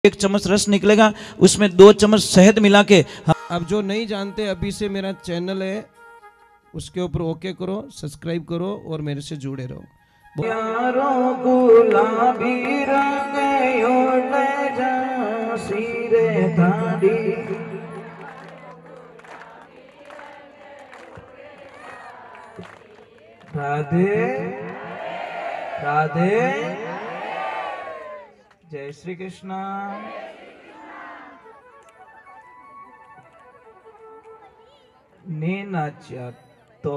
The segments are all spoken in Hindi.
1 चम्मच रस निकलेगा, उसमें 2 चम्मच शहद मिला के। अब जो नहीं जानते, अभी से मेरा चैनल है, उसके ऊपर ओके करो, सब्सक्राइब करो और मेरे से जुड़े रहो। यारों गुलाबी रंग ओढ़े झांसी रे दाढ़ी, राधे राधे, जय श्री कृष्णा। ने नाचा तो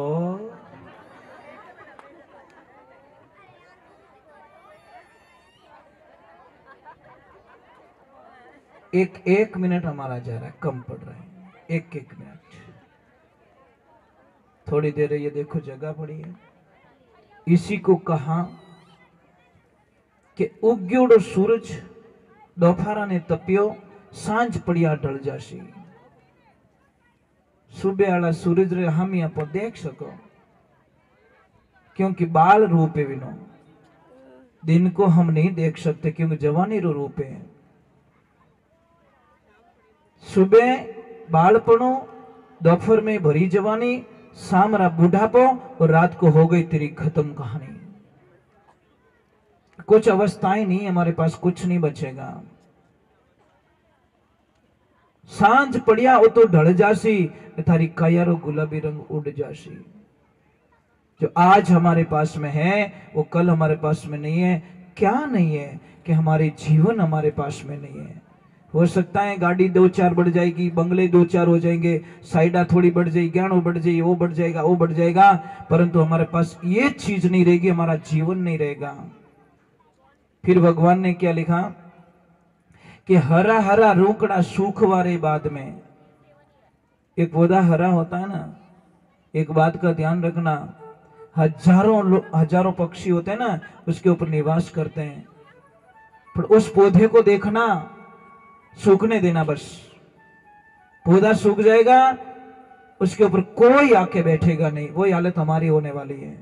एक मिनट हमारा जा रहा है, कम पड़ रहा है, एक मिनट, थोड़ी देर ये देखो जगह पड़ी है। इसी को कहा कि उग्योड़ो सूरज दोपहरा ने तपियो, सांझ पड़िया ढल जासी। सुबह वाला सूरज रे हम यहाँ पर देख सको, क्योंकि बाल रूप है विनो, दिन को हम नहीं देख सकते क्योंकि जवानी रो रूप है। सुबह बालपनो, दोपहर में भरी जवानी, शाम रा बुढ़ापो और रात को हो गई तेरी खत्म कहानी। कुछ अवस्थाएं नहीं, हमारे पास कुछ नहीं बचेगा। सांझ पड़िया वो तो ढल जासी, थारी कायारो गुलाबी रंग उड़ जासी। जो आज हमारे पास में है वो कल हमारे पास में नहीं है। क्या नहीं है कि हमारे जीवन हमारे पास में नहीं है। हो सकता है गाड़ी 2-4 बढ़ जाएगी, बंगले 2-4 हो जाएंगे, साइडा थोड़ी बढ़ जाएगी, ज्ञानो बढ़ जाएगी, वो बढ़ जाएगा, वो बढ़ जाएगा, परंतु हमारे पास ये चीज नहीं रहेगी, हमारा जीवन नहीं रहेगा। फिर भगवान ने क्या लिखा कि हरा हरा रोकड़ा सूख वारे बाद में। एक पौधा हरा होता है ना, एक बात का ध्यान रखना, हजारों पक्षी होते हैं ना, उसके ऊपर निवास करते हैं, पर उस पौधे को देखना, सूखने देना बस। पौधा सूख जाएगा, उसके ऊपर कोई आके बैठेगा नहीं। वही हालत हमारी होने वाली है।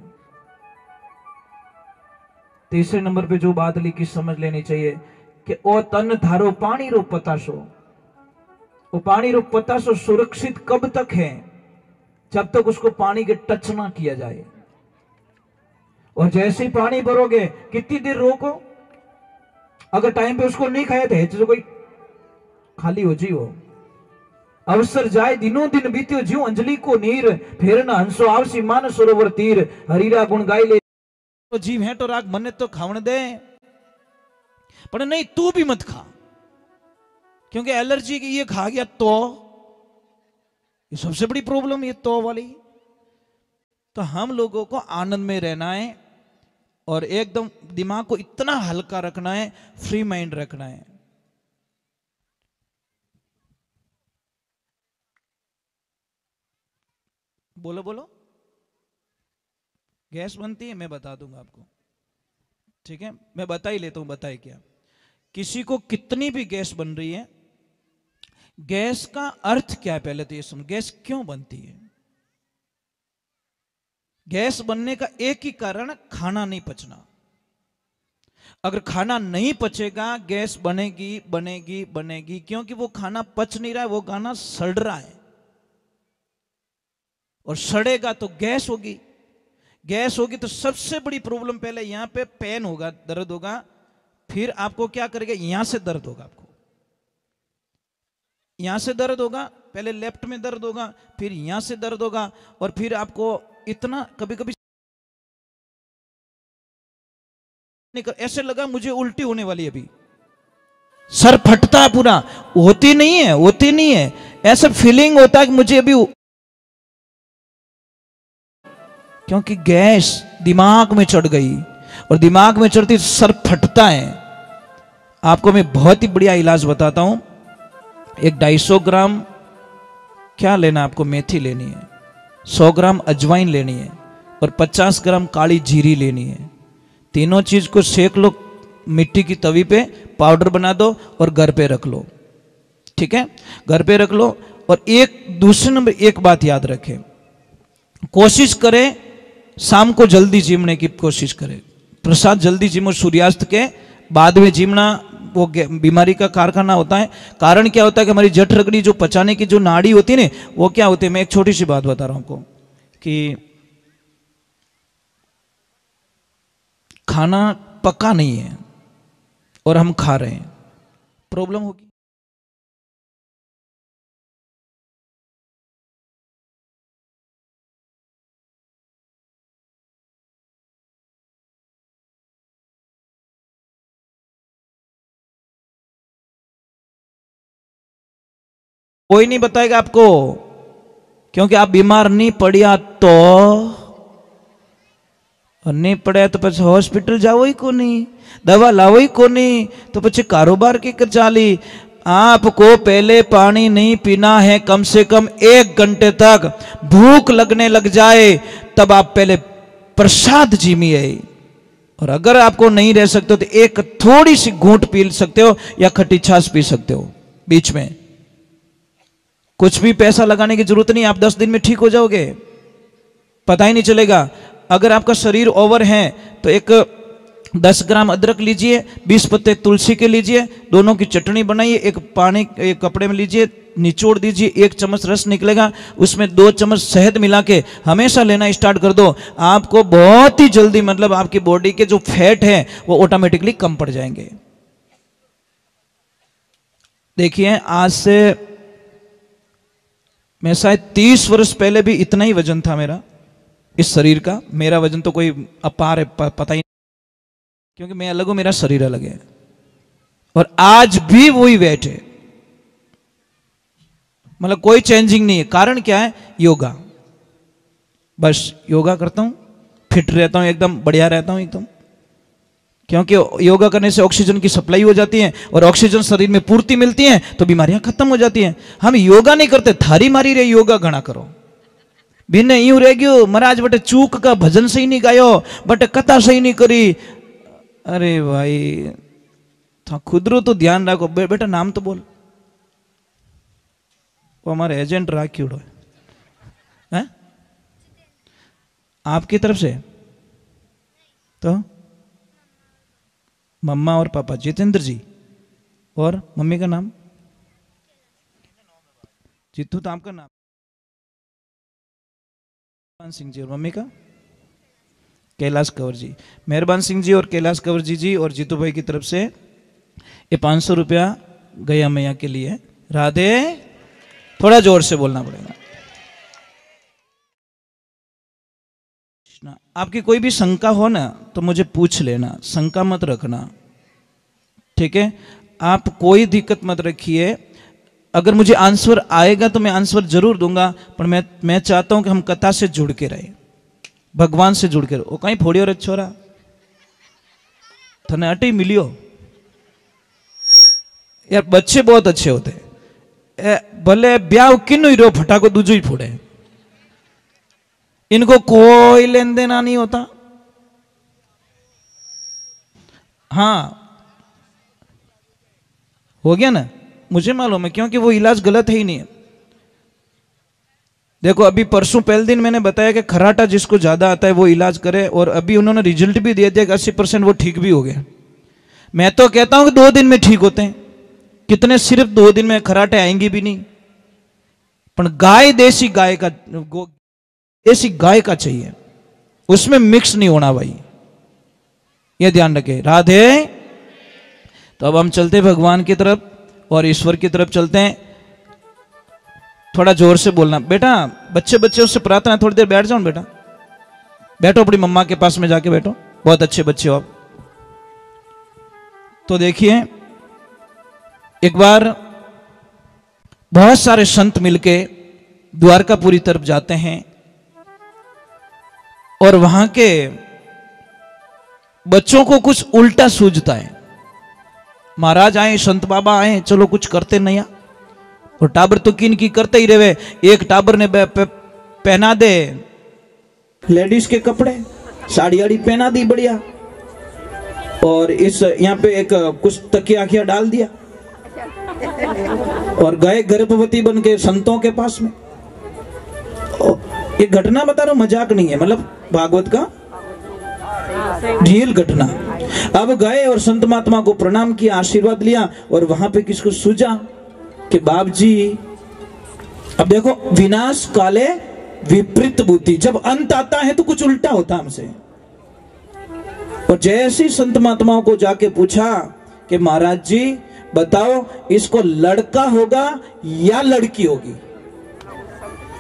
तीसरे नंबर पे जो बात लिखी समझ लेनी चाहिए कि ओ तन थारो पानी रो पताशो। वो पानी रो पताशो सुरक्षित कब तक है? जब तक उसको पानी के टच ना किया जाए। और जैसे ही पानी भरोगे, कितनी देर रोको, अगर टाइम पे उसको नहीं खाया तो कोई खाली हो जी। वो अवसर जाए दिनों दिन बीत्यो, ज्यों अंजलि को नीर, फेर न हंसो आवसी मान सरोवर तीर, हरीरा गुण गाई ले। तो जीव है तो राग मने तो खावन दे, पर नहीं तू भी मत खा, क्योंकि एलर्जी की ये खा गया तो ये सबसे बड़ी प्रॉब्लम, ये तो वाली। तो हम लोगों को आनंद में रहना है और एकदम दिमाग को इतना हल्का रखना है, फ्री माइंड रखना है। बोलो बोलो, गैस बनती है, मैं बता दूंगा आपको, ठीक है? मैं बता ही लेता हूं। बताए क्या, किसी को कितनी भी गैस बन रही है, गैस का अर्थ क्या है पहले तो ये समझ। गैस क्यों बनती है? गैस बनने का एक ही कारण, खाना नहीं पचना। अगर खाना नहीं पचेगा, गैस बनेगी बनेगी बनेगी, क्योंकि वो खाना पच नहीं रहा है, वो खाना सड़ रहा है, और सड़ेगा तो गैस होगी। गैस होगी तो सबसे बड़ी प्रॉब्लम पहले यहां पे पेन होगा, दर्द होगा, फिर आपको क्या करेगा, यहां से दर्द होगा, आपको यहां से दर्द होगा, पहले लेफ्ट में दर्द होगा, फिर यहां से दर्द होगा, और फिर आपको इतना कभी कभी ऐसे लगा मुझे उल्टी होने वाली, अभी सर फटता है पूरा। होती नहीं है, होती नहीं है, ऐसा फीलिंग होता है कि मुझे अभी, क्योंकि गैस दिमाग में चढ़ गई, और दिमाग में चढ़ती सर फटता है। आपको मैं बहुत ही बढ़िया इलाज बताता हूं। एक 250 ग्राम क्या लेना, आपको मेथी लेनी है, 100 ग्राम अजवाइन लेनी है, और 50 ग्राम काली जीरी लेनी है। तीनों चीज को सेक लो मिट्टी की तवी पे, पाउडर बना दो और घर पे रख लो, ठीक है? घर पे रख लो। और एक दूसरे नंबर एक बात याद रखें, कोशिश करें शाम को जल्दी जिमने की कोशिश करें। प्रसाद जल्दी जिमो, सूर्यास्त के बाद में जिमना वो बीमारी का कारखाना होता है। कारण क्या होता है कि हमारी जठ रगड़ी जो पचाने की जो नाड़ी होती है ना, वो क्या होती है, मैं एक छोटी सी बात बता रहा हूं आपको कि खाना पका नहीं है और हम खा रहे हैं, प्रॉब्लम होगी। कोई नहीं बताएगा आपको, क्योंकि आप बीमार नहीं पड़िया तो, और नहीं पड़े तो પછી હોસ્પિટલ જાવો ही को नहीं, दवा लावो ही को नहीं, तो પછી कारोबार की कर चाली। आपको पहले पानी नहीं पीना है, कम से कम 1 घंटे तक भूख लगने लग जाए तब आप पहले प्रसाद जीमिए। और अगर आपको नहीं रह सकते हो तो एक थोड़ी सी घूंट पी सकते हो या खट्टी छाछ पी सकते हो बीच में। कुछ भी पैसा लगाने की जरूरत नहीं, आप 10 दिन में ठीक हो जाओगे, पता ही नहीं चलेगा। अगर आपका शरीर ओवर है तो एक 10 ग्राम अदरक लीजिए, 20 पत्ते तुलसी के लीजिए, दोनों की चटनी बनाइए, एक कपड़े में लीजिए, निचोड़ दीजिए, 1 चम्मच रस निकलेगा, उसमें 2 चम्मच शहद मिला के हमेशा लेना स्टार्ट कर दो। आपको बहुत ही जल्दी मतलब आपकी बॉडी के जो फैट है वो ऑटोमेटिकली कम पड़ जाएंगे। देखिए आज से मैं शायद 30 वर्ष पहले भी इतना ही वजन था मेरा, इस शरीर का। मेरा वजन तो कोई अपार है, पता ही नहीं, क्योंकि मैं अलग हूं, मेरा शरीर अलग है। और आज भी वही वेट है, मतलब कोई चेंजिंग नहीं है। कारण क्या है? योगा। बस योगा करता हूं, फिट रहता हूं, एकदम बढ़िया रहता हूं एकदम, क्योंकि योगा करने से ऑक्सीजन की सप्लाई हो जाती है और ऑक्सीजन शरीर में पूर्ति मिलती है तो बीमारियां खत्म हो जाती हैं। हम योगा नहीं करते, थारी मारी रे योगा घना करो। बिने यूं रह गयो महाराज बटे चूक का भजन सही नहीं गायो, बटे कथा सही नहीं करी। अरे भाई था खुदरो तो ध्यान रखो। बेटा नाम तो बोल, वो हमारे एजेंट राखीड़ो है आपकी तरफ से। तो मम्मा और पापा जितेंद्र जी, और मम्मी का नाम जीतू, तो आपका नाम मेहरबान सिंह जी, और मम्मी का कैलाश कंवर जी। मेहरबान सिंह जी और कैलाश कंवर जी और जीतू भाई की तरफ से ये 500 रुपया गया मैया के लिए। राधे, थोड़ा जोर से बोलना पड़ेगा। आपकी कोई भी शंका हो ना तो मुझे पूछ लेना, शंका मत रखना, ठीक है? आप कोई दिक्कत मत रखिए। अगर मुझे आंसर आएगा तो मैं आंसर जरूर दूंगा, पर मैं चाहता हूं कि हम कथा से जुड़ के रहे, भगवान से जुड़ के रहे। वो कहीं फोड़ियो रे छोरा, थने अटी मिलियो यार। बच्चे बहुत अच्छे होते, भले ब्याह किन्नु ही रो फटाको दूजो ही फोड़े, इनको कोई लेन देना नहीं होता। हाँ हो गया ना, मुझे मालूम है, क्योंकि वो इलाज गलत है ही नहीं है। देखो अभी परसों पहले दिन मैंने बताया कि खराटा जिसको ज्यादा आता है वो इलाज करे, और अभी उन्होंने रिजल्ट भी दे दिया कि 80% वो ठीक भी हो गए। मैं तो कहता हूं कि 2 दिन में ठीक होते हैं। कितने सिर्फ 2 दिन में खराटे आएंगी भी नहीं। पर गाय देसी गाय का, देसी गाय का चाहिए, उसमें मिक्स नहीं होना भाई, ये ध्यान रखे। राधे। तो अब हम चलते भगवान की तरफ और ईश्वर की तरफ चलते हैं। थोड़ा जोर से बोलना बेटा। बच्चे उससे प्रार्थना, थोड़ी देर बैठ जाओ बेटा, बैठो अपनी मम्मा के पास में जाके बैठो, बहुत अच्छे बच्चे हो आप। तो देखिए एक बार बहुत सारे संत मिलके द्वारकापुरी तरफ जाते हैं और वहां के बच्चों को कुछ उल्टा सूझता है। महाराज आए, संत बाबा आए, चलो कुछ करते नहीं। और टाबर तो किन की करते ही रहे। एक टाबर ने पहना दे लेडीज के कपड़े, साड़ी आड़ी पहना दी बढ़िया, और इस यहाँ पे एक कुछ तकिया आखिया डाल दिया और गए गर्भवती बन के संतों के पास में। ये घटना बता रहा हूं, मजाक नहीं है, मतलब भागवत का रियल घटना। अब गए और संत महात्मा को प्रणाम किया, आशीर्वाद लिया और वहां पे किसको सूझा कि बाप जी, अब देखो, विनाश काले विपरीत बुद्धि, जब अंत आता है तो कुछ उल्टा होता हमसे। और जैसे ही संत महात्माओं को जाके पूछा कि महाराज जी बताओ, इसको लड़का होगा या लड़की होगी?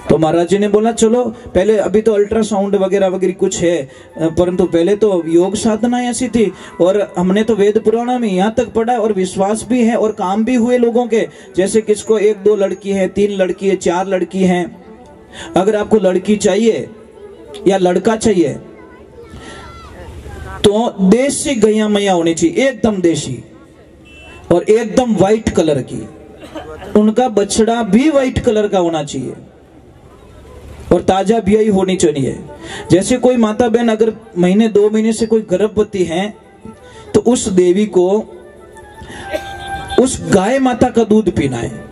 तो महाराज जी ने बोला चलो पहले, अभी तो अल्ट्रासाउंड वगैरह वगैरह कुछ है, परंतु पहले तो योग साधना ऐसी थी, और हमने तो वेद पुराण में यहाँ तक पढ़ा, और विश्वास भी है और काम भी हुए लोगों के, जैसे किसको 1-2 लड़की है, 3 लड़की है, 4 लड़की है। अगर आपको लड़की चाहिए या लड़का चाहिए तो देसी गैया मैया होनी चाहिए, एकदम देसी और एकदम व्हाइट कलर की। उनका बछड़ा भी व्हाइट कलर का होना चाहिए और ताजा ब्याई होनी चाहिए। जैसे कोई माता बहन अगर महीने 2 महीने से कोई गर्भवती है तो उस देवी को उस गाय माता का दूध पीना है।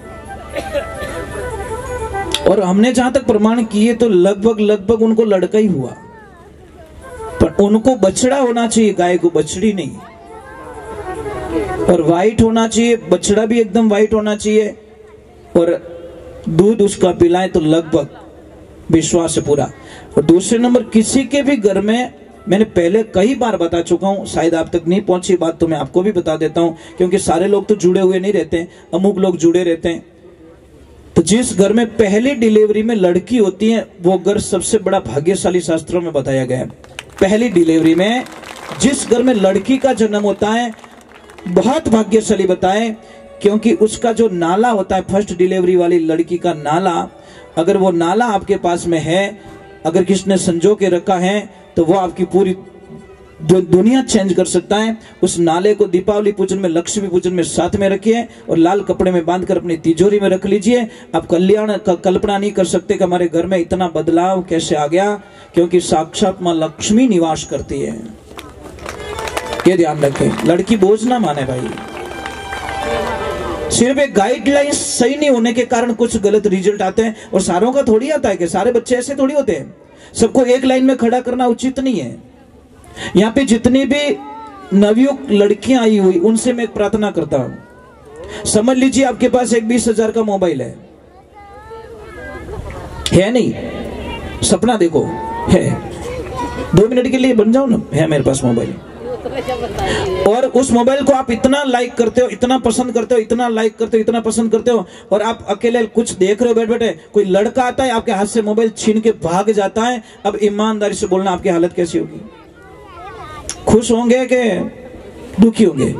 और हमने जहां तक प्रमाण किए तो लगभग उनको लड़का ही हुआ, पर उनको बछड़ा होना चाहिए, गाय को बछड़ी नहीं। और व्हाइट होना चाहिए, बछड़ा भी एकदम व्हाइट होना चाहिए, और दूध उसका पिलाए तो लगभग विश्वास है पूरा। और दूसरे नंबर, किसी के भी घर में, मैंने पहले कई बार बता चुका हूं, शायद आप तक नहीं पहुंची बात, तो मैं आपको भी बता देता हूं, क्योंकि सारे लोग तो जुड़े हुए नहीं रहते, अमुक लोग जुड़े रहते हैं। तो जिस घर में पहली डिलीवरी में लड़की होती है वो घर सबसे बड़ा भाग्यशाली, शास्त्रों में बताया गया है। पहली डिलीवरी में जिस घर में लड़की का जन्म होता है बहुत भाग्यशाली बताए, क्योंकि उसका जो नाला होता है, फर्स्ट डिलीवरी वाली लड़की का नाला, अगर वो नाला आपके पास में है, अगर किसने संजो के रखा है, तो वो आपकी पूरी जो दुनिया चेंज कर सकता है। उस नाले को दीपावली पूजन में, लक्ष्मी पूजन में साथ में रखिए और लाल कपड़े में बांधकर अपनी तिजोरी में रख लीजिए। आप कल्याण का कल्पना नहीं कर सकते कि हमारे घर में इतना बदलाव कैसे आ गया, क्योंकि साक्षात मां लक्ष्मी निवास करती है। ये ध्यान रखें, लड़की बोझ ना माने भाई। सिर्फ एक गाइडलाइन सही नहीं होने के कारण कुछ गलत रिजल्ट आते हैं, और सारों का थोड़ी आता है कि सारे बच्चे ऐसे थोड़ी होते हैं। सबको एक लाइन में खड़ा करना उचित नहीं है। यहाँ पे जितनी भी नवयुक्त लड़कियां आई हुई, उनसे मैं एक प्रार्थना करता हूं, समझ लीजिए आपके पास एक 20,000 का मोबाइल है नहीं? सपना देखो है, 2 मिनट के लिए बन जाओ ना, है मेरे पास मोबाइल, और उस मोबाइल को आप इतना लाइक करते हो, इतना पसंद करते हो, इतना लाइक करते हो, इतना पसंद करते हो, और आप अकेले कुछ देख रहे हो बैठ बैठे, कोई लड़का आता है आपके हाथ से मोबाइल छीन के भाग जाता है। अब ईमानदारी से बोलना, आपकी हालत कैसी होगी? खुश होंगे कि दुखी होंगे?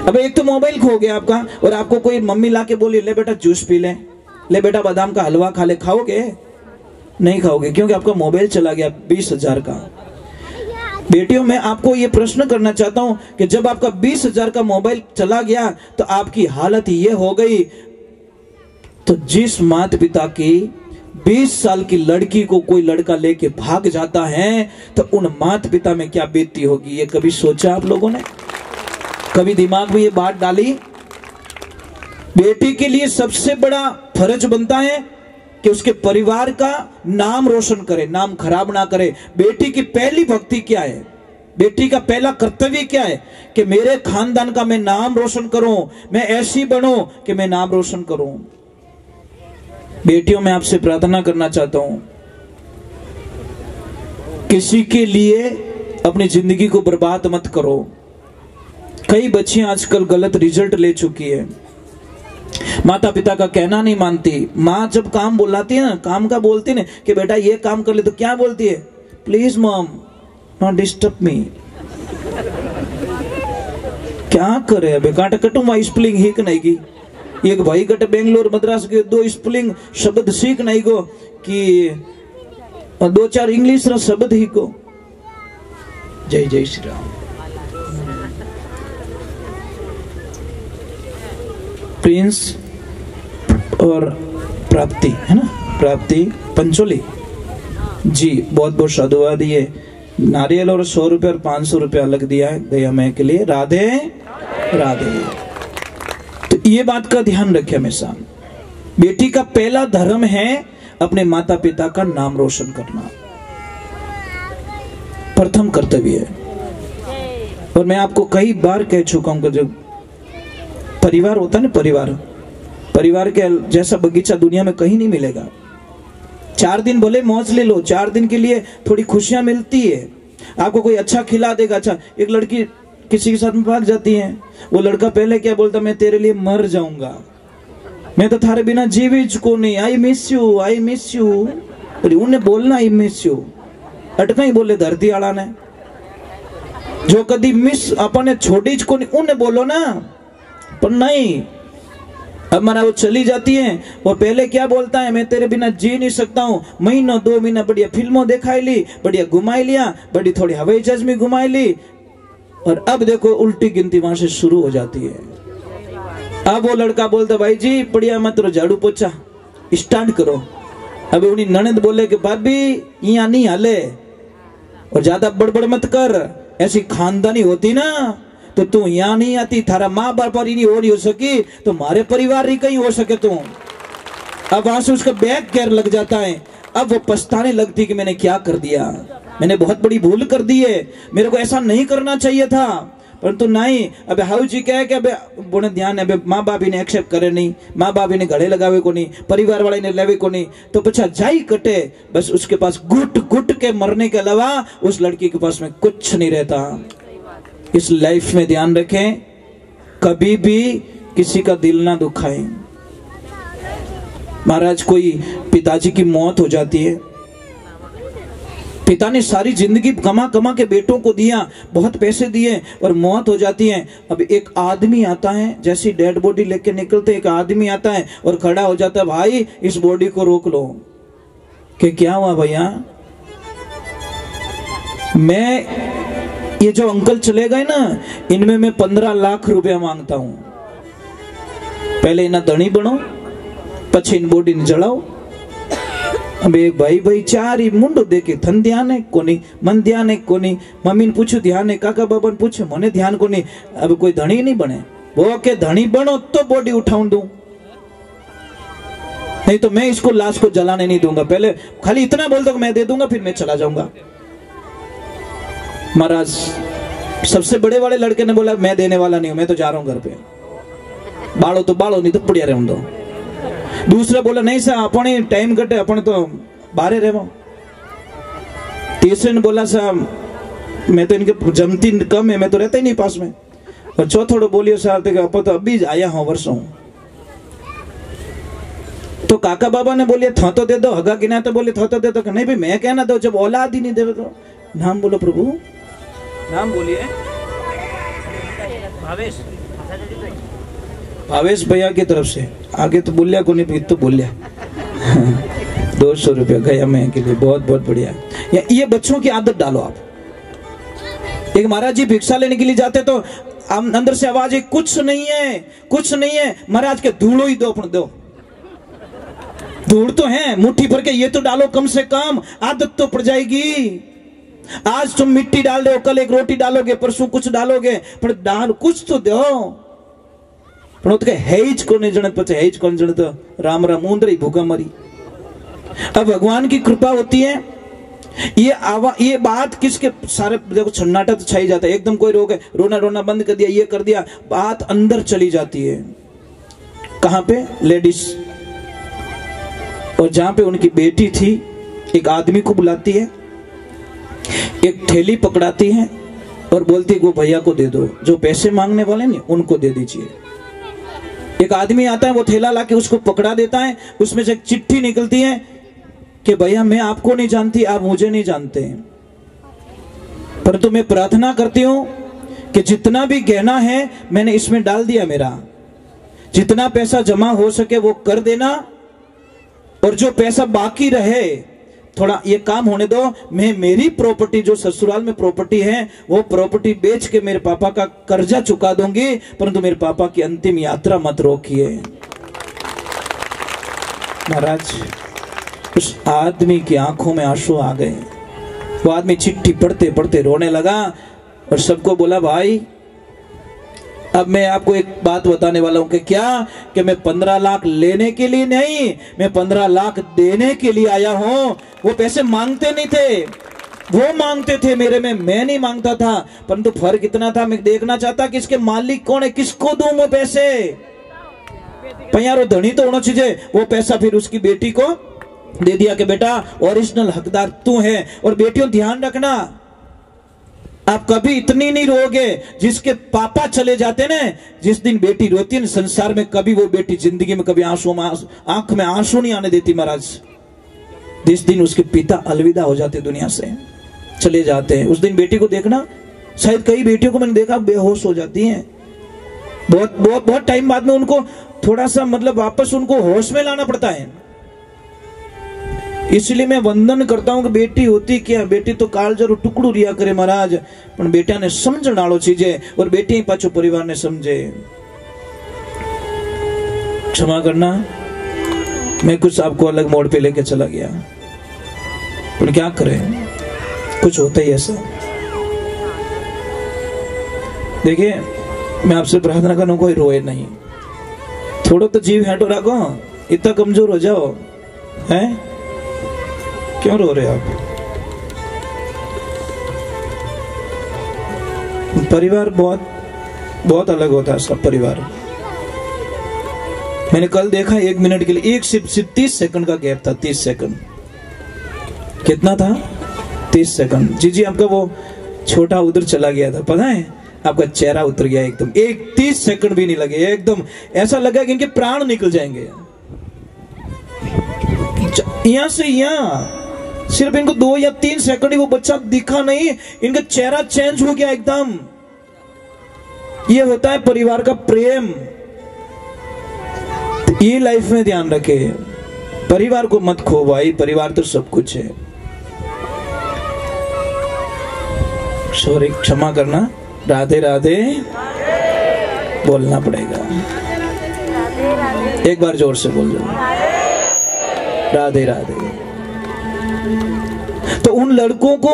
अब एक तो मोबाइल खो गया आपका, और आपको कोई मम्मी लाके बोली ले बेटा जूस पी ले बेटा बादाम का हलवा खा ले, खाओगे? नहीं खाओगे, क्योंकि आपका मोबाइल चला गया 20,000 का। बेटियों, मैं आपको ये प्रश्न करना चाहता हूं कि जब आपका 20,000 का मोबाइल चला गया तो आपकी हालत ये हो गई, तो जिस माता पिता की 20 साल की लड़की को कोई लड़का लेके भाग जाता है तो उन माता पिता में क्या बीतती होगी, ये कभी सोचा आप लोगों ने? कभी दिमाग में ये बात डाली? बेटी के लिए सबसे बड़ा फर्ज बनता है कि उसके परिवार का नाम रोशन करे, नाम खराब ना करे। बेटी की पहली भक्ति क्या है? बेटी का पहला कर्तव्य क्या है? कि मेरे खानदान का मैं नाम रोशन करूं, मैं ऐसी बनूं कि मैं नाम रोशन करूं। बेटियों, मैं आपसे प्रार्थना करना चाहता हूं, किसी के लिए अपनी जिंदगी को बर्बाद मत करो। कई बच्चियां आजकल गलत रिजल्ट ले चुकी है, माता पिता का कहना नहीं मानती। माँ जब काम बुलाती है ना, काम का बोलती ना कि बेटा ये काम कर ले, तो क्या बोलती है? Please mom not disturb me. क्या करे बेकाट कटू स्पेलिंग ही नहीं की, एक भाई कट बेंगलोर मद्रास के 2 स्पेलिंग शब्द सीख नहीं गो कि 2-4 इंग्लिश रा शब्द ही को। जय जय श्री राम। प्रिंस और प्राप्ति है ना, प्राप्ति पंचोली जी, बहुत बहुत साधुवाद। ये नारियल और 100 रुपए और 500 रुपया अलग दिया है गया मैं के लिए। राधे राधे। तो ये बात का ध्यान रखें हमेशा। बेटी का पहला धर्म है अपने माता पिता का नाम रोशन करना, प्रथम कर्तव्य है। और मैं आपको कई बार कह चुका हूं कि जो परिवार होता है ना, परिवार के जैसा बगीचा दुनिया में कहीं नहीं मिलेगा। 4 दिन भले मौज ले लो, 4 दिन के लिए थोड़ी खुशियां मिलती है, आपको कोई अच्छा खिला देगा। अच्छा, एक लड़की किसी के साथ में भाग जाती है, वो लड़का पहले क्या बोलता, मैं तेरे लिए मर जाऊंगा, मैं तो थारे बिना जीवित को नहीं, I miss you, I miss you. उन्हें बोलना आई मिस यू, अटका ही बोले धरती आला ने, जो कदी मिस अपने छोड़ी को नहीं, उन्हें बोलो ना। पर नहीं, अब माना वो चली जाती है, वो पहले क्या बोलता है, मैं तेरे बिना जी नहीं सकता हूँ। महीनों 2 महीना बढ़िया फिल्मों दिखाई ली, बढ़िया घुमाई लिया, बड़ी थोड़ी हवाई जहाज में घुमाई ली, और अब देखो उल्टी गिनती वहां से शुरू हो जाती है। अब वो लड़का बोलता, भाई जी बढ़िया मत रो, झाड़ू पोछा स्टार्ट करो। अब उन्हीं ननद बोले कि भाभी यहाँ नहीं हाले, और ज्यादा बड़बड़ मत कर, ऐसी खानदानी होती ना तो तू यहाँ नहीं आती, थारा माँ बाप पर ही नहीं हो सकी तो हमारे परिवार ही कहीं हो सके तू। अब वहां से उसका बैक गेयर लग जाता है। अब वो पछताने लगती कि मैंने क्या कर दिया, मैंने बहुत बड़ी भूल कर दी है, मेरे को ऐसा नहीं करना चाहिए था, परंतु नहीं। अब हाउ जी कहे कि अब बोने ध्यान है, माँ बाप ने एक्सेप्ट करे नहीं, माँ बाप ने गले लगावे को नहीं, परिवार वाले ने लेवे को नहीं, तो पछा जाई कटे, बस उसके पास घुट घुट के मरने के अलावा उस लड़की के पास में कुछ नहीं रहता। इस लाइफ में ध्यान रखें, कभी भी किसी का दिल ना दुखाएं। महाराज, कोई पिताजी की मौत हो जाती है, पिता ने सारी जिंदगी कमा कमा के बेटों को दिया, बहुत पैसे दिए, और मौत हो जाती है। अब एक आदमी आता है, जैसी डेड बॉडी लेके निकलते एक आदमी आता है और खड़ा हो जाता है, भाई इस बॉडी को रोक लो। कि क्या हुआ भैया, मैं ये जो अंकल चले गए ना, इनमें मैं 15 लाख रुपया मांगता हूं, पहले इना धनी बनो, पछी इन बॉडी ने जलाओ। अब एक भाई 4 ही मुंडो देखे, थन ध्यान है कोनी, मन ध्यान है कोनी, मम्मी ने पूछो ध्यान है, काका बाबा ने पूछो, मने ध्यान कोनी। अब कोई धनी नहीं बने, वो के धनी बनो तो बॉडी उठाऊं दूं, नहीं तो मैं इसको लाश को जलाने नहीं दूंगा। पहले खाली इतना बोल दो मैं दे दूंगा, फिर मैं चला जाऊंगा। महाराज, सबसे बड़े वाले लड़के ने बोला, मैं देने वाला नहीं हूं, मैं तो जा रहा हूं घर पे, बालो तो बालो, नहीं तो बढ़िया रहूं दो। दूसरा बोला, नहीं सर अपने टाइम कटे, अपने तो बाहर रहो। तीसरे ने बोला, साहब मैं तो इनके जमती कम है, मैं तो रहता ही नहीं पास में। और चौथोड़ो बोलियो, साहब आप तो अभी आया हूं, वर्षों। तो काका बाबा ने बोलिए था तो दे दो, हगा गिना तो बोले था तो दे दो, नहीं भाई मैं कहना दो, जब औलाद ही नहीं दे तो। नाम बोलो प्रभु, नाम बोलिए। भावेश भैया की तरफ से, आगे तो बोलिया को नहीं, तो बोलिया 200 रुपया गया मैं के लिए, बहुत बहुत बढ़िया। ये बच्चों की आदत डालो आप। एक महाराज जी भिक्षा लेने के लिए जाते तो अंदर से आवाज है, कुछ नहीं है, कुछ नहीं है। महाराज के धूलो ही दो, अपन दो, धूल तो है मुट्ठी भर के, ये तो डालो कम से कम, आदत तो पड़ जाएगी। आज तुम मिट्टी डाल दो, कल एक रोटी डालोगे, परसों कुछ डालोगे, पर डाल कुछ तो दो। हेज को नहीं जणत, पचे हेज को नहीं जणत, राम राम मुंदरी भूखा मरी। अब भगवान की कृपा होती है। ये बात किसके सारे देखो सन्नाटा तो छाई जाता है, एकदम कोई रोक है, रोना रोना बंद कर दिया, ये कर दिया, बात अंदर चली जाती है। कहां पे? लेडीज। और जहां पे उनकी बेटी थी, एक आदमी को बुलाती है, एक थैली पकड़ाती है और बोलती है वो भैया को दे दो, जो पैसे मांगने वाले नहीं उनको दे दीजिए। एक आदमी आता है, वो थैला लाके उसको पकड़ा देता है, उसमें से एक चिट्ठी निकलती है कि भैया मैं आपको नहीं जानती, आप मुझे नहीं जानते, परंतु मैं प्रार्थना करती हूं कि जितना भी गहना है मैंने इसमें डाल दिया, मेरा जितना पैसा जमा हो सके वो कर देना, और जो पैसा बाकी रहे थोड़ा ये काम होने दो, मैं मेरी प्रॉपर्टी जो ससुराल में प्रॉपर्टी है वो प्रॉपर्टी बेच के मेरे पापा का कर्जा चुका दूंगी, परंतु मेरे पापा की अंतिम यात्रा मत रोकिए। महाराज, उस आदमी की आंखों में आंसू आ गए। वो आदमी चिट्ठी पढ़ते पढ़ते रोने लगा और सबको बोला, भाई अब मैं आपको एक बात बताने वाला हूं कि क्या, कि मैं 15 लाख लेने के लिए नहीं, मैं 15 लाख देने के लिए आया हूं। वो पैसे मांगते नहीं थे, वो मांगते थे मेरे में, मैं नहीं मांगता था। परंतु फर्क इतना था, मैं देखना चाहता कि इसके मालिक कौन है, किसको दूं मैं पैसे। पयारो धनी तो होना चाहिए। वो पैसा फिर उसकी बेटी को दे दिया कि बेटा ओरिजिनल हकदार तू है। और बेटियों ध्यान रखना, आप कभी इतनी नहीं रोगे। जिसके पापा चले जाते ना, जिस दिन बेटी रोती है संसार में, कभी वो बेटी जिंदगी में कभी आंख में आंसू नहीं आने देती महाराज। जिस दिन उसके पिता अलविदा हो जाते, दुनिया से चले जाते हैं, उस दिन बेटी को देखना, शायद कई बेटियों को मैंने देखा बेहोश हो जाती हैं। बहुत टाइम बाद में उनको थोड़ा सा मतलब वापस उनको होश में लाना पड़ता है। इसलिए मैं वंदन करता हूं कि बेटी होती क्या, बेटी तो कालजरो टुकड़ू रिया करे महाराज, पण बेटा ने समझण वालो चीजे, और बेटी पाछो परिवार ने समझे। क्षमा करना, मैं कुछ आपको अलग मोड़ पे लेके चला गया, पर क्या करें, कुछ होता ही ऐसा। देखिए, मैं आपसे प्रार्थना करूं कोई रोए नहीं, थोड़ा तो जीव हेटो रखो, इतना कमजोर हो जाओ हैं, क्यों रो रहे आप? परिवार बहुत अलग होता है सब परिवार। मैंने कल देखा 1 मिनट के लिए, एक सिर्फ 30 सेकंड का गैप था, 30 सेकंड। कितना था? 30 सेकंड। जी आपका वो छोटा उधर चला गया था, पता है? आपका चेहरा उतर गया एकदम, 30 सेकंड भी नहीं लगे, एकदम ऐसा लगा कि इनके प्राण निकल जाएंगे। यहां से यहां सिर्फ इनको 2 या 3 सेकंड ही वो बच्चा दिखा नहीं, इनका चेहरा चेंज हो गया एकदम। ये होता है परिवार का प्रेम। ये लाइफ में ध्यान रखे, परिवार को मत खो भाई, परिवार तो सब कुछ है। सॉरी, क्षमा करना, राधे राधे बोलना पड़ेगा, एक बार जोर से बोल दो, राधे राधे। तो उन लड़कों को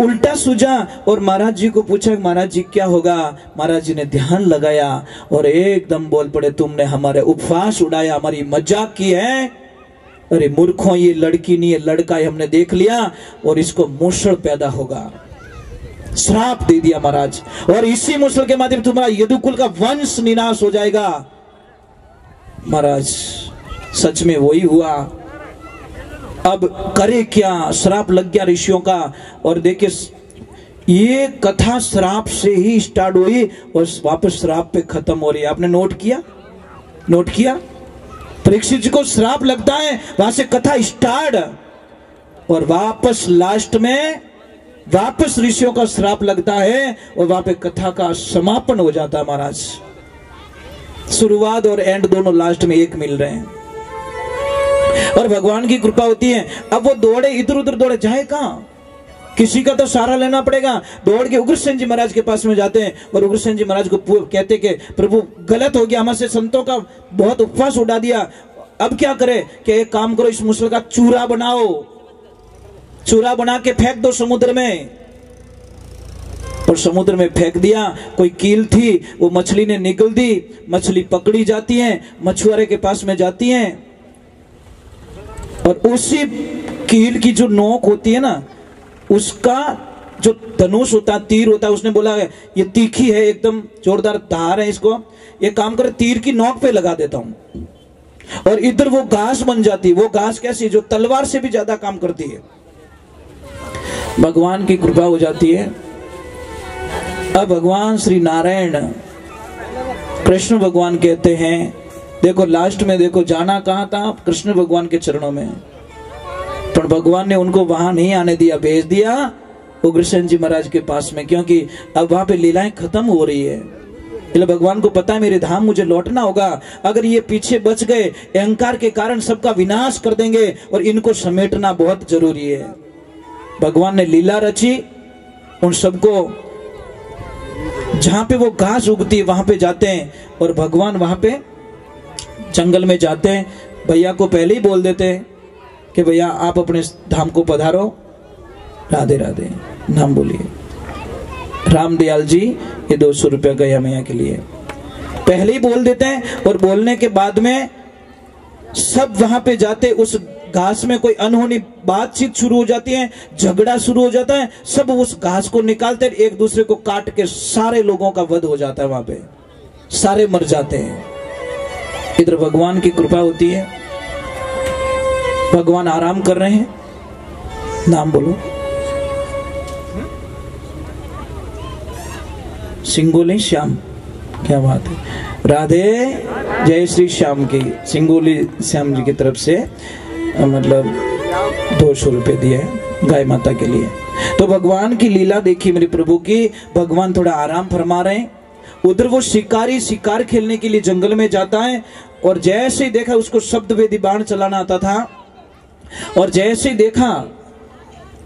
उल्टा सूझा और महाराज जी को पूछा, महाराज जी क्या होगा? महाराज जी ने ध्यान लगाया और एकदम बोल पड़े, तुमने हमारे उपवास उड़ाया, हमारी मजाक की है। अरे मूर्खों, ये लड़की नहीं है, लड़का है, हमने देख लिया, और इसको मूषण पैदा होगा। श्राप दे दिया महाराज, और इसी मूषण के माध्यम तुम्हारा यदुकुल का वंश निनाश हो जाएगा। महाराज सच में वही हुआ। अब करे क्या? श्राप लग गया ऋषियों का। और देखिए, ये कथा श्राप से ही स्टार्ट हुई और वापस श्राप पे खत्म हो रही है। आपने नोट किया? परीक्षित जी को श्राप लगता है, वहां से कथा स्टार्ट, और वापस लास्ट में वापस ऋषियों का श्राप लगता है, और वहां पे कथा का समापन हो जाता है महाराज। शुरुआत और एंड दोनों लास्ट में एक मिल रहे हैं, और भगवान की कृपा होती है। अब वो दौड़े, इधर उधर दौड़े, जाए कहां? किसी का तो सहारा लेना पड़ेगा। दौड़ के उग्रसेन जी महाराज के पास में जाते हैं, और उग्रसेन जी महाराज को कहते कि प्रभु गलत हो गया, हमसे संतों का बहुत उपवास उड़ा दिया, अब क्या करे? कि एक काम करो, इस मूसल का चूरा बनाओ, चूरा बना के फेंक दो समुद्र में। और समुद्र में फेंक दिया। कोई कील थी, वो मछली ने निगल दी, मछली पकड़ी जाती है, मछुआरे के पास में जाती है, और उसी कील की जो नोक होती है ना, उसका जो धनुष होता है, तीर होता है, उसने बोला है ये तीखी है, एकदम जोरदार धार है, इसको ये काम करे तीर की नोक पे लगा देता हूं, और इधर वो घास बन जाती है। वो घास कैसी? जो तलवार से भी ज्यादा काम करती है। भगवान की कृपा हो जाती है। अब भगवान श्री नारायण कृष्ण भगवान कहते हैं, देखो लास्ट में देखो, जाना कहां था? कृष्ण भगवान के चरणों में, पर भगवान ने उनको वहां नहीं आने दिया, भेज दिया उग्रसेन जी महाराज के पास में, क्योंकि अब वहां पे लीलाएं खत्म हो रही है। इसलिए भगवान को पता है मेरे धाम मुझे लौटना होगा। अगर ये पीछे बच गए, अहंकार के कारण सबका विनाश कर देंगे, और इनको समेटना बहुत जरूरी है। भगवान ने लीला रची, उन सबको जहां पे वो घास उगती है वहां पे जाते हैं, और भगवान वहां पे जंगल में जाते हैं। भैया को पहले ही बोल देते हैं कि भैया आप अपने धाम को पधारो, राधे राधे नाम बोलिए। रामदयाल जी ये 200 रुपया गया मैया के लिए, पहले ही बोल देते हैं। और बोलने के बाद में सब वहां पे जाते, उस घास में कोई अनहोनी बातचीत शुरू हो जाती है, झगड़ा शुरू हो जाता है, सब उस घास को निकालते हैं, एक दूसरे को काट के सारे लोगों का वध हो जाता है, वहां पे सारे मर जाते हैं। इधर भगवान की कृपा होती है, भगवान आराम कर रहे हैं। नाम बोलो। सिंगोली श्याम, क्या बात है। राधे जय श्री श्याम की, सिंगोली श्याम जी की तरफ से मतलब 200 रुपए दिए गाय माता के लिए। तो भगवान की लीला देखी मेरे प्रभु की, भगवान थोड़ा आराम फरमा रहे हैं। उधर वो शिकारी शिकार खेलने के लिए जंगल में जाता है, और जैसे ही देखा उसको शब्द वेदी बाण चलाना आता था, और जैसे ही देखा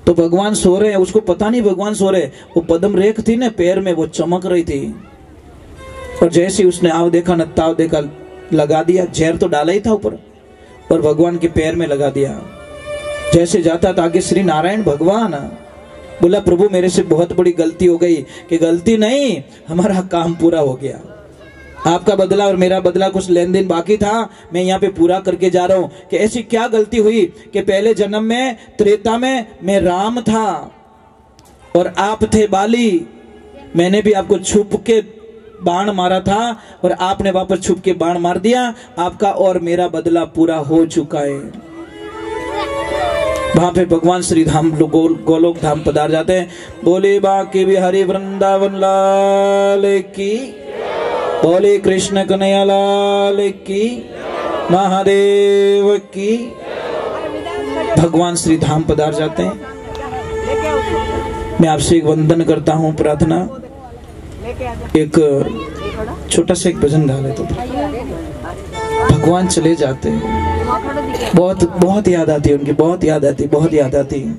तो भगवान सो रहे हैं, उसको पता नहीं भगवान सो रहे। वो पद्म रेख थी ना पैर में, वो चमक रही थी, और जैसे उसने आव देखा न ताव देखा, लगा दिया, जहर तो डाला ही था ऊपर, और भगवान के पैर में लगा दिया। जैसे जाता था आगे श्री नारायण भगवान बोला, प्रभु मेरे से बहुत बड़ी गलती हो गई। कि गलती नहीं, हमारा काम पूरा हो गया, आपका बदला और मेरा बदला कुछ लेन देन बाकी था, मैं यहाँ पे पूरा करके जा रहा हूँ। कि ऐसी क्या गलती हुई कि पहले जन्म में त्रेता में मैं राम था और आप थे बाली, मैंने भी आपको छुप के बाण मारा था और आपने वापस छुप के बाण मार दिया, आपका और मेरा बदला पूरा हो चुका है। वहां पे भगवान श्री धाम गोलोक धाम पधार जाते हैं। बोले बांके बिहारी वृंदावन लाल की, बोले कृष्ण कन्हैया लाल की, महादेव की। भगवान श्री धाम पधार जाते हैं। मैं आपसे एक वंदन करता हूँ, प्रार्थना, एक छोटा सा एक भजन गा लेते। भगवान चले जाते हैं, बहुत बहुत याद आती है उनकी, बहुत याद आती, बहुत याद आती है।